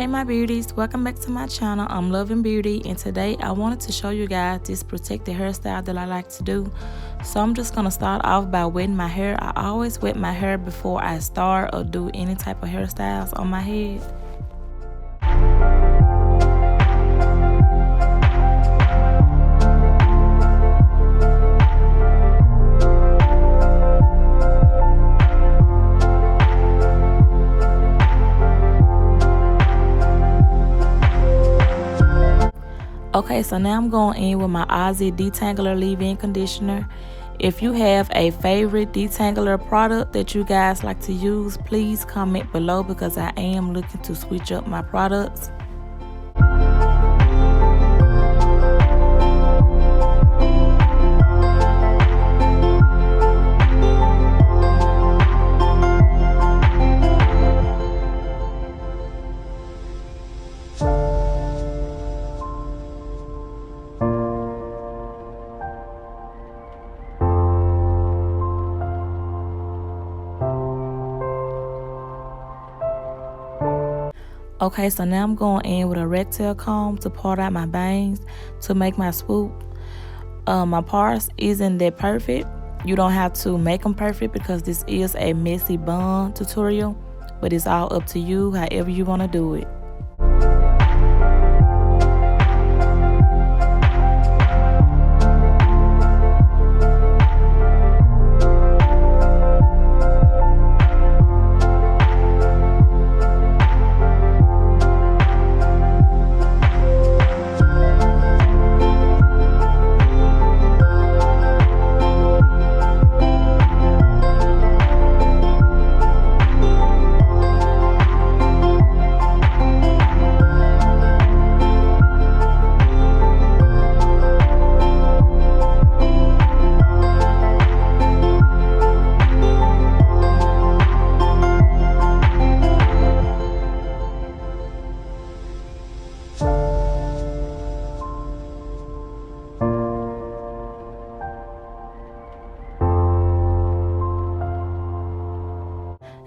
my beauties, welcome back to my channel. I'm Loving Beauty, and today I wanted to show you guys this protected hairstyle that I like to do. So I'm just gonna start off by wetting my hair. I always wet my hair before I start or do any type of hairstyles on my head. Okay, so now I'm going in with my Aussie Detangler leave-in conditioner. If you have a favorite detangler product that you guys like to use, please comment below because I am looking to switch up my products. Okay, so now I'm going in with a rectangle comb to part out my bangs to make my swoop. My parts isn't that perfect. You don't have to make them perfect because this is a messy bun tutorial, but it's all up to you, however you want to do it.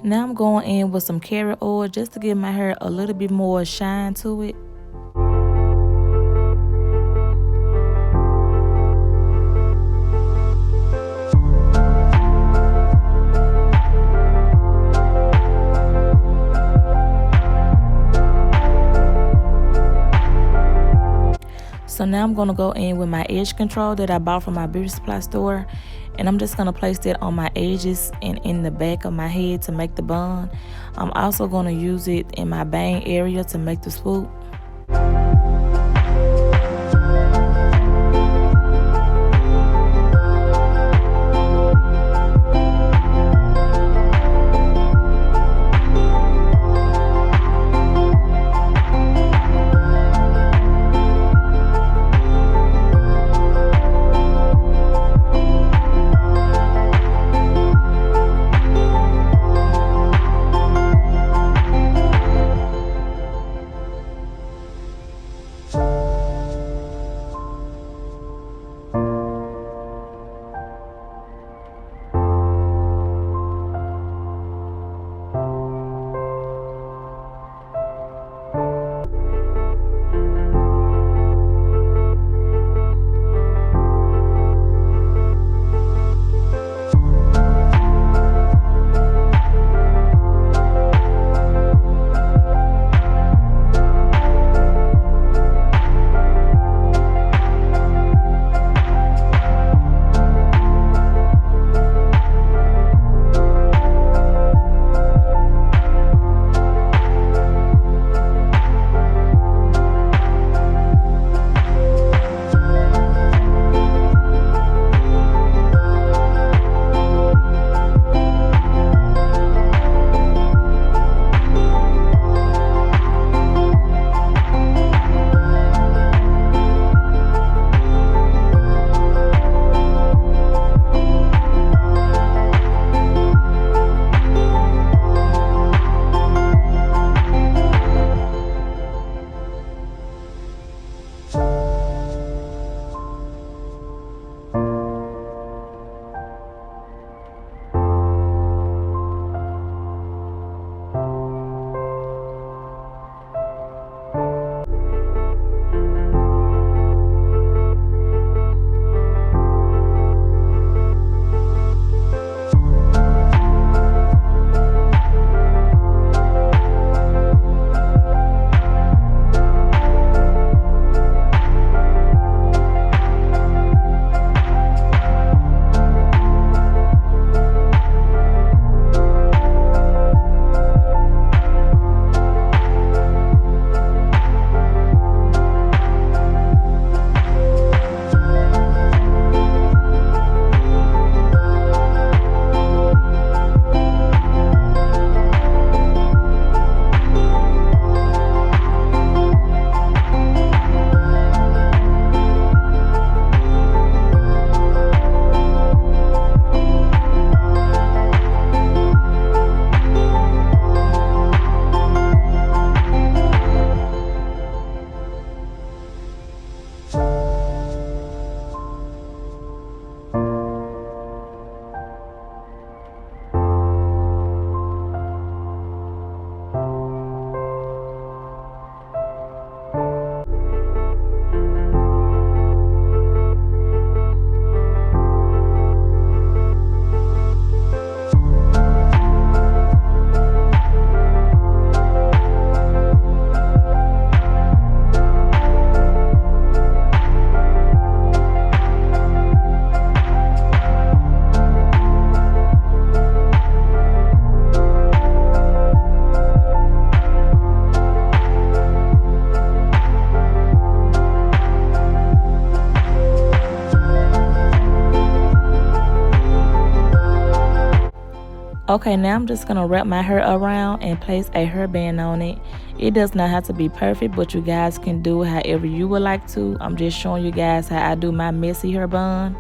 Now I'm going in with some carrot oil just to give my hair a little bit more shine to it. So now I'm going to go in with my edge control that I bought from my beauty supply store. And I'm just going to place it on my edges and in the back of my head to make the bun. I'm also going to use it in my bang area to make the swoop. Okay, now I'm just gonna wrap my hair around and place a hairband on it. It does not have to be perfect, but you guys can do it however you would like to. I'm just showing you guys how I do my messy hair bun.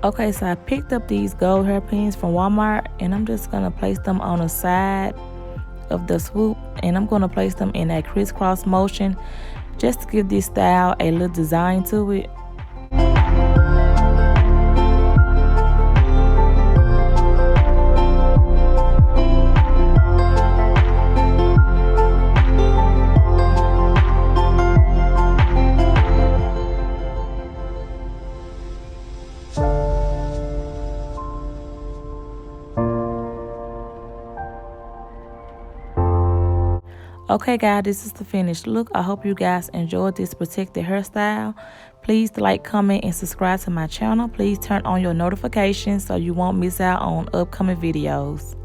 Okay, so I picked up these gold hairpins from Walmart and I'm just gonna place them on the side of the swoop, and I'm gonna place them in a crisscross motion just to give this style a little design to it. Okay guys, this is the finished look. I hope you guys enjoyed this protected hairstyle. Please like, comment, and subscribe to my channel. Please turn on your notifications so you won't miss out on upcoming videos.